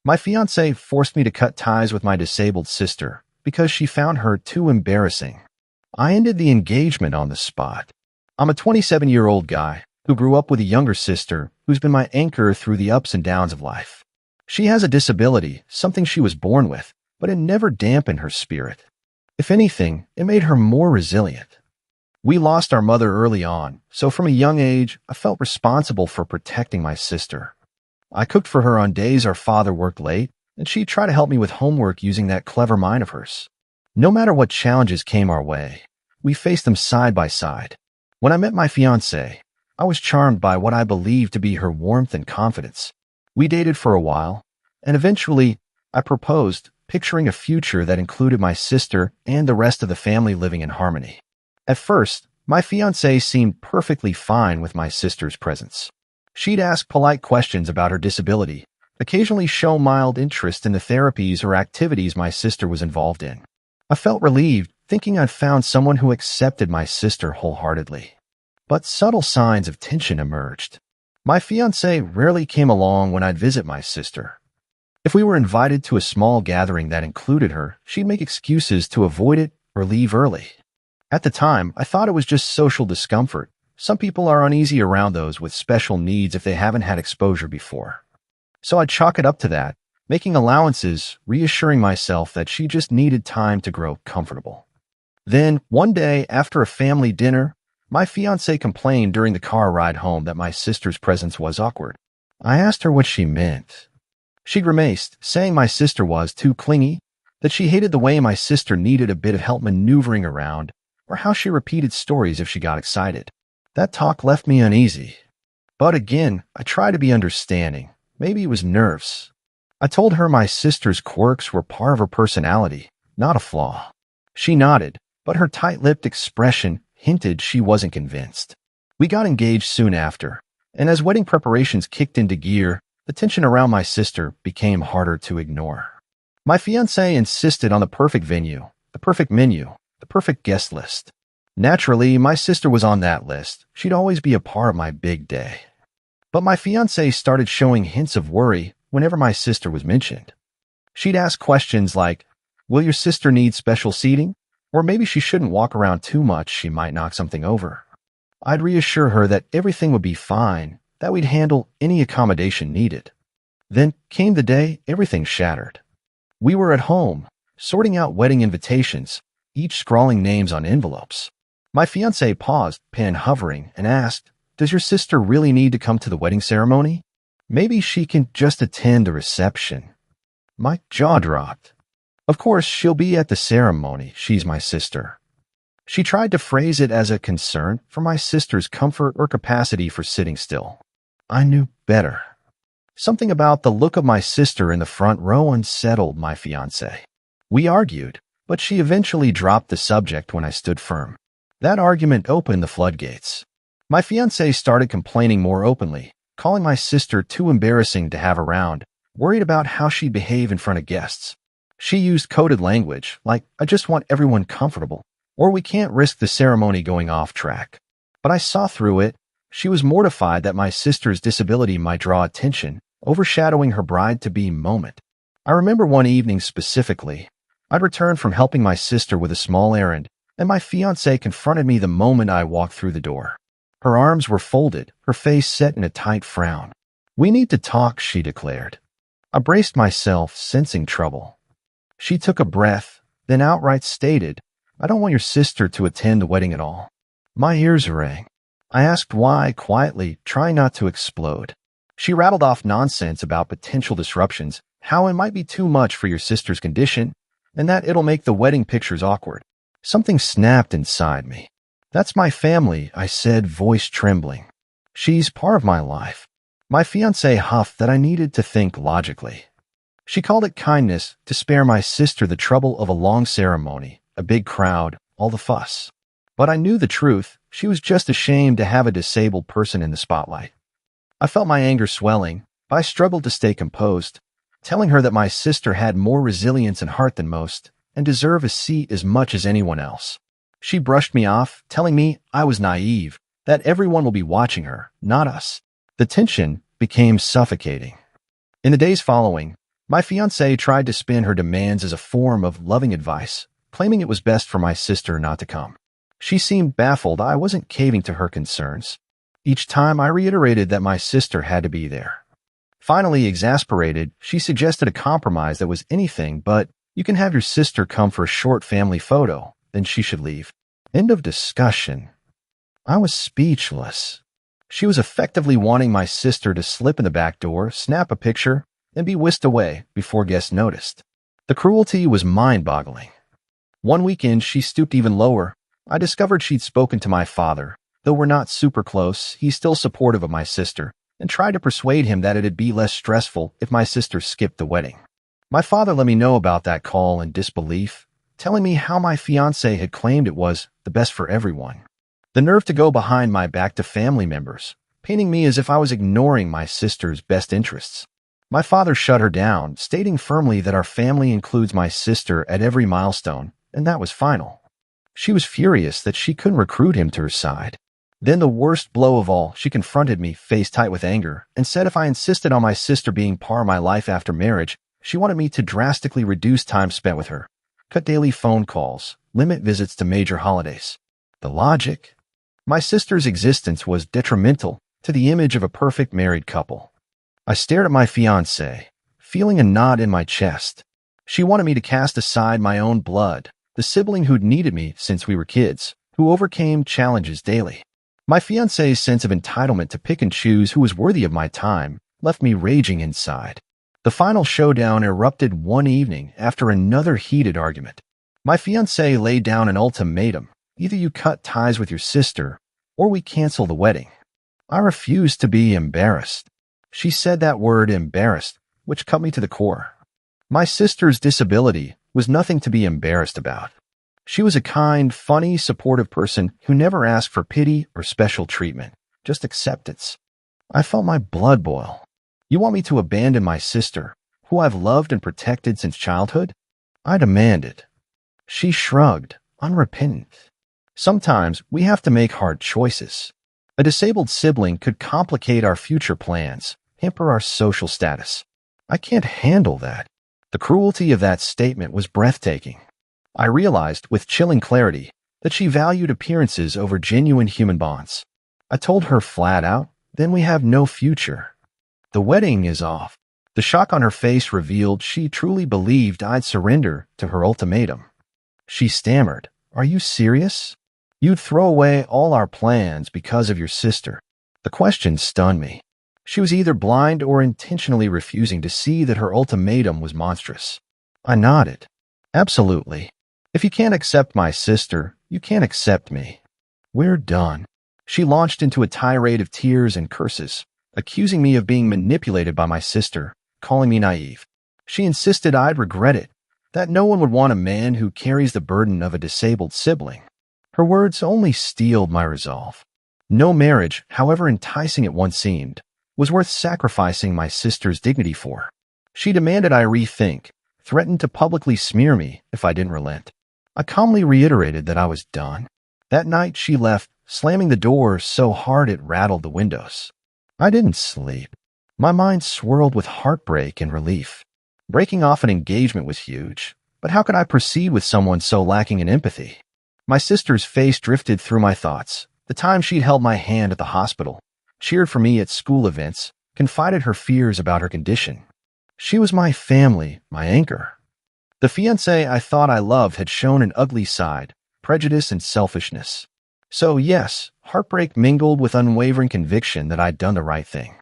My fiancée forced me to cut ties with my disabled sister because she found her too embarrassing. I ended the engagement on the spot. I'm a 27-year-old guy who grew up with a younger sister who's been my anchor through the ups and downs of life. She has a disability, something she was born with, but it never dampened her spirit. If anything, it made her more resilient. We lost our mother early on, so from a young age, I felt responsible for protecting my sister. I cooked for her on days our father worked late, and she'd try to help me with homework using that clever mind of hers. No matter what challenges came our way, we faced them side by side. When I met my fiancée, I was charmed by what I believed to be her warmth and confidence. We dated for a while, and eventually, I proposed, picturing a future that included my sister and the rest of the family living in harmony. At first, my fiancée seemed perfectly fine with my sister's presence. She'd ask polite questions about her disability, occasionally show mild interest in the therapies or activities my sister was involved in. I felt relieved, thinking I'd found someone who accepted my sister wholeheartedly. But subtle signs of tension emerged. My fiancée rarely came along when I'd visit my sister. If we were invited to a small gathering that included her, she'd make excuses to avoid it or leave early. At the time, I thought it was just social discomfort. Some people are uneasy around those with special needs if they haven't had exposure before. So I'd chalk it up to that, making allowances, reassuring myself that she just needed time to grow comfortable. Then, one day after a family dinner, my fiancée complained during the car ride home that my sister's presence was awkward. I asked her what she meant. She grimaced, saying my sister was too clingy, that she hated the way my sister needed a bit of help maneuvering around, or how she repeated stories if she got excited. That talk left me uneasy. But again, I tried to be understanding. Maybe it was nerves. I told her my sister's quirks were part of her personality, not a flaw. She nodded, but her tight-lipped expression hinted she wasn't convinced. We got engaged soon after, and as wedding preparations kicked into gear, the tension around my sister became harder to ignore. My fiancé insisted on the perfect venue, the perfect menu, the perfect guest list. Naturally, my sister was on that list. She'd always be a part of my big day. But my fiancé started showing hints of worry whenever my sister was mentioned. She'd ask questions like, "Will your sister need special seating? Or maybe she shouldn't walk around too much, she might knock something over." I'd reassure her that everything would be fine, that we'd handle any accommodation needed. Then came the day everything shattered. We were at home, sorting out wedding invitations, each scrawling names on envelopes. My fiancé paused, pen hovering, and asked, "Does your sister really need to come to the wedding ceremony? Maybe she can just attend the reception." My jaw dropped. Of course, she'll be at the ceremony. She's my sister. She tried to phrase it as a concern for my sister's comfort or capacity for sitting still. I knew better. Something about the look of my sister in the front row unsettled my fiancé. We argued, but she eventually dropped the subject when I stood firm. That argument opened the floodgates. My fiancé started complaining more openly, calling my sister too embarrassing to have around, worried about how she'd behave in front of guests. She used coded language, like, "I just want everyone comfortable," or "we can't risk the ceremony going off track." But I saw through it. She was mortified that my sister's disability might draw attention, overshadowing her bride-to-be moment. I remember one evening specifically. I'd returned from helping my sister with a small errand, and my fiancé confronted me the moment I walked through the door. Her arms were folded, her face set in a tight frown. "We need to talk," she declared. I braced myself, sensing trouble. She took a breath, then outright stated, "I don't want your sister to attend the wedding at all." My ears rang. I asked why, quietly, trying not to explode. She rattled off nonsense about potential disruptions, how it might be too much for your sister's condition, and that it'll make the wedding pictures awkward. Something snapped inside me. "That's my family," I said, voice trembling. "She's part of my life." My fiancé huffed that I needed to think logically. She called it kindness to spare my sister the trouble of a long ceremony, a big crowd, all the fuss. But I knew the truth. She was just ashamed to have a disabled person in the spotlight. I felt my anger swelling, but I struggled to stay composed, telling her that my sister had more resilience and heart than most, and deserved a seat as much as anyone else. She brushed me off, telling me I was naive, that everyone will be watching her, not us. The tension became suffocating. In the days following, My fiancée tried to spin her demands as a form of loving advice, claiming it was best for my sister not to come. She seemed baffled I wasn't caving to her concerns. Each time I reiterated that my sister had to be there. Finally, exasperated, she suggested a compromise that was anything but, "You can have your sister come for a short family photo, then she should leave." End of discussion. I was speechless. She was effectively wanting my sister to slip in the back door, snap a picture, and be whisked away before guests noticed. The cruelty was mind-boggling. One weekend, she stooped even lower. I discovered she'd spoken to my father. Though we're not super close, he's still supportive of my sister, and tried to persuade him that it'd be less stressful if my sister skipped the wedding. My father let me know about that call in disbelief, telling me how my fiancée had claimed it was the best for everyone. The nerve to go behind my back to family members, painting me as if I was ignoring my sister's best interests. My father shut her down, stating firmly that our family includes my sister at every milestone, and that was final. She was furious that she couldn't recruit him to her side. Then the worst blow of all, she confronted me, face tight with anger, and said if I insisted on my sister being part of my life after marriage, she wanted me to drastically reduce time spent with her, cut daily phone calls, limit visits to major holidays. The logic? My sister's existence was detrimental to the image of a perfect married couple. I stared at my fiancée, feeling a knot in my chest. She wanted me to cast aside my own blood, the sibling who'd needed me since we were kids, who overcame challenges daily. My fiancé's sense of entitlement to pick and choose who was worthy of my time left me raging inside. The final showdown erupted one evening after another heated argument. My fiancée laid down an ultimatum. Either you cut ties with your sister, or we cancel the wedding. I refused to be embarrassed. She said that word embarrassed, which cut me to the core. My sister's disability was nothing to be embarrassed about. She was a kind, funny, supportive person who never asked for pity or special treatment, just acceptance. I felt my blood boil. You want me to abandon my sister, who I've loved and protected since childhood? I demanded. She shrugged, unrepentant. Sometimes we have to make hard choices. A disabled sibling could complicate our future plans, hamper our social status. I can't handle that. The cruelty of that statement was breathtaking. I realized with chilling clarity that she valued appearances over genuine human bonds. I told her flat out, then we have no future. The wedding is off. The shock on her face revealed she truly believed I'd surrender to her ultimatum. She stammered, "Are you serious? You'd throw away all our plans because of your sister?" The question stunned me. She was either blind or intentionally refusing to see that her ultimatum was monstrous. I nodded. Absolutely. If you can't accept my sister, you can't accept me. We're done. She launched into a tirade of tears and curses, accusing me of being manipulated by my sister, calling me naive. She insisted I'd regret it, that no one would want a man who carries the burden of a disabled sibling. Her words only steeled my resolve. No marriage, however enticing it once seemed, was worth sacrificing my sister's dignity for. She demanded I rethink, threatened to publicly smear me if I didn't relent. I calmly reiterated that I was done. That night she left, slamming the door so hard it rattled the windows. I didn't sleep. My mind swirled with heartbreak and relief. Breaking off an engagement was huge, but how could I proceed with someone so lacking in empathy? My sister's face drifted through my thoughts. The time she'd held my hand at the hospital, cheered for me at school events, confided her fears about her condition. She was my family, my anchor. The fiancé I thought I loved had shown an ugly side, prejudice and selfishness. So yes, heartbreak mingled with unwavering conviction that I'd done the right thing.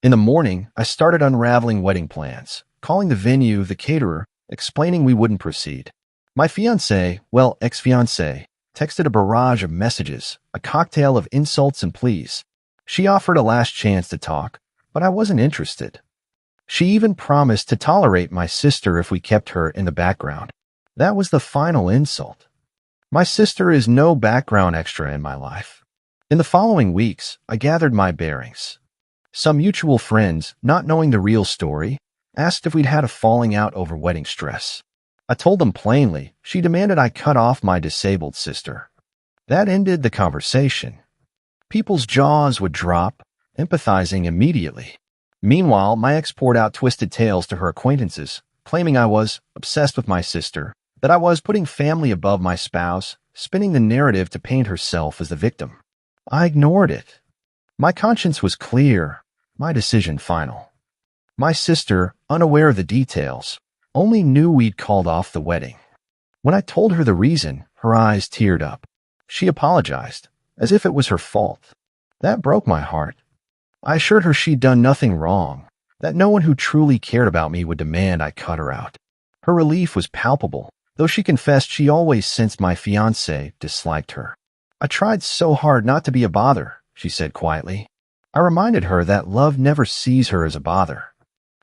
In the morning, I started unraveling wedding plans, calling the venue, the caterer, explaining we wouldn't proceed. My fiancé, well, ex-fiancé, texted a barrage of messages, a cocktail of insults and pleas. She offered a last chance to talk, but I wasn't interested. She even promised to tolerate my sister if we kept her in the background. That was the final insult. My sister is no background extra in my life. In the following weeks, I gathered my bearings. Some mutual friends, not knowing the real story, asked if we'd had a falling out over wedding stress. I told them plainly she demanded I cut off my disabled sister. That ended the conversation. People's jaws would drop, empathizing immediately. Meanwhile, my ex poured out twisted tales to her acquaintances, claiming I was obsessed with my sister, that I was putting family above my spouse, spinning the narrative to paint herself as the victim. I ignored it. My conscience was clear, my decision final. My sister, unaware of the details, only knew we'd called off the wedding. When I told her the reason, her eyes teared up. She apologized, as if it was her fault. That broke my heart. I assured her she'd done nothing wrong, that no one who truly cared about me would demand I cut her out. Her relief was palpable, though she confessed she always sensed my fiancé disliked her. I tried so hard not to be a bother, she said quietly. I reminded her that love never sees her as a bother.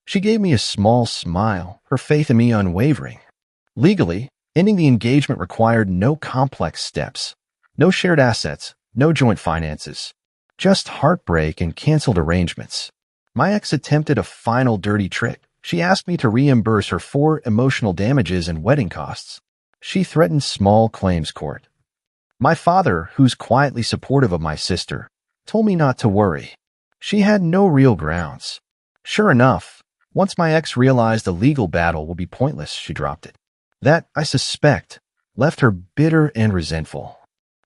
She gave me a small smile, her faith in me unwavering. Legally, ending the engagement required no complex steps, no shared assets, no joint finances, just heartbreak and canceled arrangements. My ex attempted a final dirty trick. She asked me to reimburse her for emotional damages and wedding costs. She threatened small claims court. My father, who's quietly supportive of my sister, told me not to worry. She had no real grounds. Sure enough, once my ex realized the legal battle would be pointless, she dropped it. That, I suspect, left her bitter and resentful.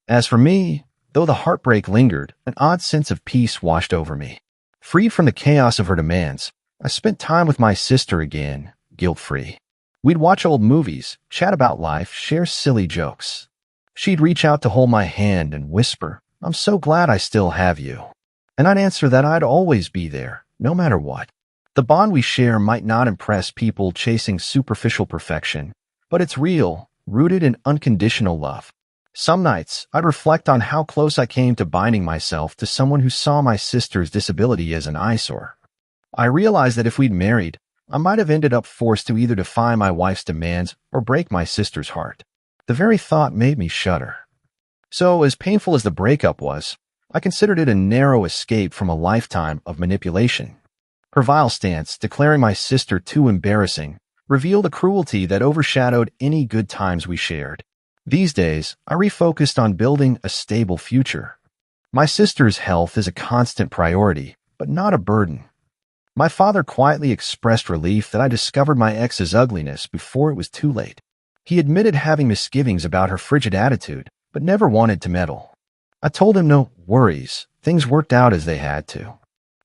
As for me, though the heartbreak lingered, an odd sense of peace washed over me. Freed from the chaos of her demands, I spent time with my sister again, guilt-free. We'd watch old movies, chat about life, share silly jokes. She'd reach out to hold my hand and whisper, "I'm so glad I still have you." And I'd answer that I'd always be there, no matter what. The bond we share might not impress people chasing superficial perfection, but it's real, rooted in unconditional love. Some nights, I'd reflect on how close I came to binding myself to someone who saw my sister's disability as an eyesore. I realized that if we'd married, I might have ended up forced to either defy my wife's demands or break my sister's heart. The very thought made me shudder. So, as painful as the breakup was, I considered it a narrow escape from a lifetime of manipulation. Her vile stance, declaring my sister too embarrassing, revealed a cruelty that overshadowed any good times we shared. These days, I refocused on building a stable future. My sister's health is a constant priority, but not a burden. My father quietly expressed relief that I discovered my ex's ugliness before it was too late. He admitted having misgivings about her frigid attitude, but never wanted to meddle. I told him no worries, things worked out as they had to.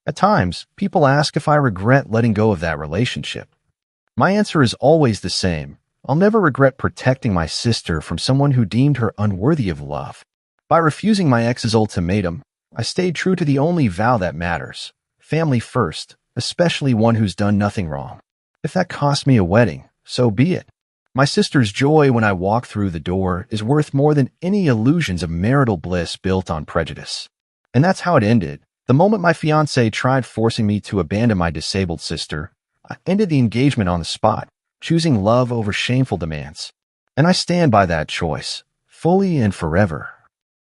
At times, people ask if I regret letting go of that relationship. My answer is always the same. I'll never regret protecting my sister from someone who deemed her unworthy of love. By refusing my ex's ultimatum, I stayed true to the only vow that matters: family first, especially one who's done nothing wrong. If that cost me a wedding, so be it. My sister's joy when I walk through the door is worth more than any illusions of marital bliss built on prejudice. And that's how it ended. The moment my fiancé tried forcing me to abandon my disabled sister, I ended the engagement on the spot, choosing love over shameful demands. And I stand by that choice, fully and forever.